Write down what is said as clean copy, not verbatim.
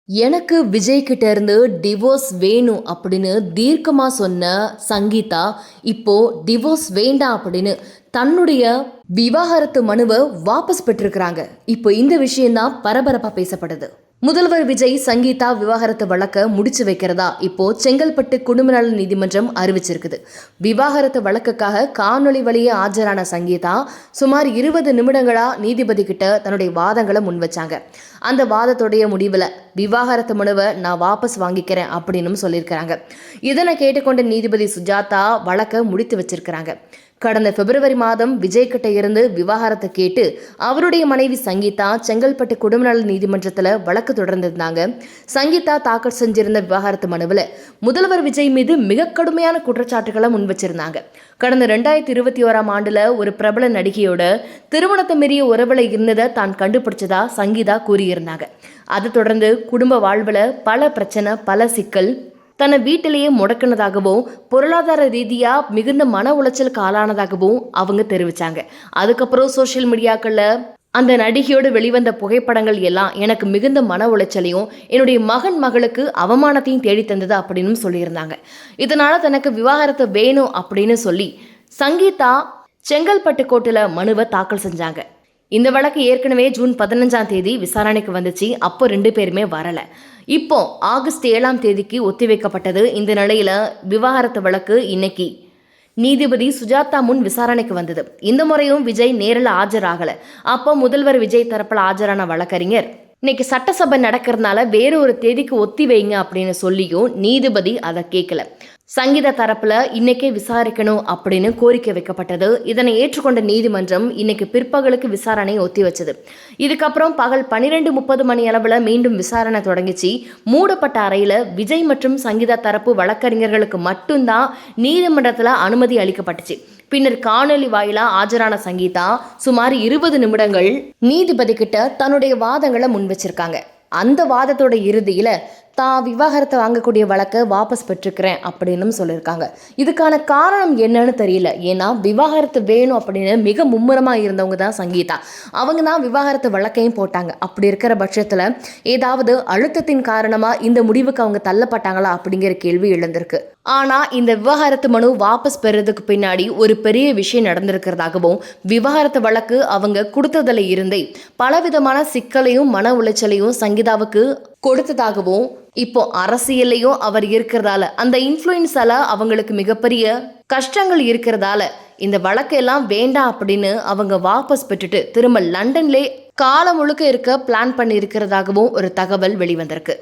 எனக்கு விஜய் கிட்ட இருந்து டிவோர்ஸ் வேணும் அப்படின்னு தீர்க்கமா சொன்ன சங்கீதா இப்போ டிவோர்ஸ் வேண்டாம் அப்படின்னு தன்னுடைய விவாகரத்து மனுவை வாபஸ் பெற்றிருக்கிறாங்க. இப்போ இந்த விஷயம்தான் பரபரப்பா பேசப்படுது. முதல்வர் விஜய் சங்கீதா விவாகரத்து வழக்க முடிச்சு வைக்கிறதா இப்போ செங்கல்பட்டு குடும்ப நல நீதிமன்றம் அறிவிச்சிருக்குது. விவாகரத்து வழக்குக்காக காணொலி வழியே ஆஜரான சங்கீதா சுமார் 20 நிமிடங்களா நீதிபதி கிட்ட தன்னுடைய வாதங்களை முன் வச்சாங்க. அந்த வாதத்துடைய முடிவில் விவாகரத்து மனுவை நான் வாபஸ் வாங்கிக்கிறேன் அப்படின்னு சொல்லியிருக்கிறாங்க. இதனை கேட்டுக்கொண்ட நீதிபதி சுஜாதா வழக்கை முடித்து வச்சிருக்கிறாங்க. கடந்த பிப்ரவரி மாதம் விஜய் கிட்ட இருந்து விவாகரத்தை கேட்டு அவருடைய மனைவி சங்கீதா செங்கல்பட்டு குடும்ப நல நீதிமன்றத்தில் வழக்கு தொடர்ந்திருந்தாங்க. சங்கீதா தாக்கல் செஞ்சிருந்த விவாகரத்து மனுவில் முதல்வர் விஜய் மீது மிக கடுமையான குற்றச்சாட்டுகளை முன் வச்சிருந்தாங்க. கடந்த 2021ஆம் ஆண்டுல ஒரு பிரபல நடிகையோட திருமணத்தை மீறிய உறவுல இருந்ததை தான் கண்டுபிடிச்சதா சங்கீதா கூறியிருந்தாங்க. அதை தொடர்ந்து குடும்ப வாழ்வுல பல பிரச்சனை, பல சிக்கல், தன்னை வீட்டிலேயே முடக்கினதாகவும் பொருளாதார ரீதியா மிகுந்த மன உளைச்சலுக்கு ஆளானதாகவும் அவங்க தெரிவிச்சாங்க. அதுக்கப்புறம் சோசியல் மீடியாக்கள்ல அந்த நடிகையோடு வெளிவந்த புகைப்படங்கள் எல்லாம் எனக்கு மிகுந்த மன உளைச்சலையும் என்னுடைய மகளுக்கு அவமானத்தையும் தேடி தந்தது அப்படின்னு சொல்லியிருந்தாங்க. இதனால தனக்கு விவாகரத்து வேணும் அப்படின்னு சொல்லி சங்கீதா செங்கல்பட்டு கோர்ட்டில் மனுவை தாக்கல் செஞ்சாங்க. இந்த வழக்கு ஏற்கனவே ஜூன் 15ஆம் தேதி விசாரணைக்கு வந்துச்சு. அப்போ 2 பேருமே வரல. இப்போ ஆகஸ்ட் 7ஆம் தேதிக்கு ஒத்திவைக்கப்பட்டது. இந்த நிலையில விவாகரத்து வழக்கு இன்னைக்கு நீதிபதி சுஜாதா முன் விசாரணைக்கு வந்தது. இந்த முறையும் விஜய் நேரில் ஆஜராகல. அப்போ முதல்வர் விஜய் தரப்பில் ஆஜரான வழக்கறிஞர் இன்னைக்கு சட்டசபை நடக்கிறதுனால வேற ஒரு தேதிக்கு ஒத்தி வைங்க அப்படின்னு சொல்லியும் நீதிபதி அதை கேட்கல. சங்கீதா தரப்புல இன்னைக்கே விசாரிக்கணும் அப்படின்னு கோரிக்கை வைக்கப்பட்டது. இதனை ஏற்றுக்கொண்ட நீதிமன்றம் இன்னைக்கு பிற்பகலுக்கு விசாரணையை ஒத்தி வச்சது. இதுக்கப்புறம் பகல் 12:30 மணி அளவுல மீண்டும் விசாரணை தொடங்கிச்சு. மூடப்பட்ட அறையில விஜய் மற்றும் சங்கீதா தரப்பு வழக்கறிஞர்களுக்கு மட்டும்தான் நீதிமன்றத்துல அனுமதி அளிக்கப்பட்டுச்சு. பின்னர் காணொலி வாயிலா ஆஜரான சங்கீதா சுமார் 20 நிமிடங்கள் நீதிபதி கிட்ட தன்னுடைய வாதங்களை முன் வச்சிருக்காங்க. அந்த வாதத்தோட இறுதியில தான் விவாகரத்தை வாங்கக்கூடிய வழக்கை வாபஸ் பெற்றுக்கிறேன் அப்படின்னு சொல்லியிருக்காங்க. இதுக்கான காரணம் என்னன்னு தெரியல. ஏன்னா விவாகரத்து வேணும் அப்படின்னு மிக மும்முரமாக இருந்தவங்க தான் சங்கீதா. அவங்க தான் விவாகரத்து வழக்கையும் போட்டாங்க. அப்படி இருக்கிற பட்சத்தில் ஏதாவது அழுத்தத்தின் காரணமாக இந்த முடிவுக்கு அவங்க தள்ளப்பட்டாங்களா அப்படிங்கிற கேள்வி எழுந்திருக்கு. ஆனால் இந்த விவாகரத்து மனு வாபஸ் பெறதுக்கு பின்னாடி ஒரு பெரிய விஷயம் நடந்திருக்கிறதாகவும் விவாகரத்து வழக்கு அவங்க கொடுத்ததில் இருந்தே பலவிதமான சிக்கலையும் மன உளைச்சலையும் சங்கீதாவுக்கு கொடுத்ததாகவும் இப்போ அரசியலையும் அவர் இருக்கிறதால அந்த இன்ஃப்ளூயன்ஸால அவங்களுக்கு மிகப்பெரிய கஷ்டங்கள் இருக்கிறதால இந்த வழக்கெல்லாம் வேண்டாம் அப்படின்னு அவங்க வாபஸ் பெற்றுட்டு திரும்ப லண்டன்லே காலம் முழுக்க இருக்க பிளான் பண்ணி இருக்கிறதாகவும் ஒரு தகவல் வெளிவந்திருக்கு.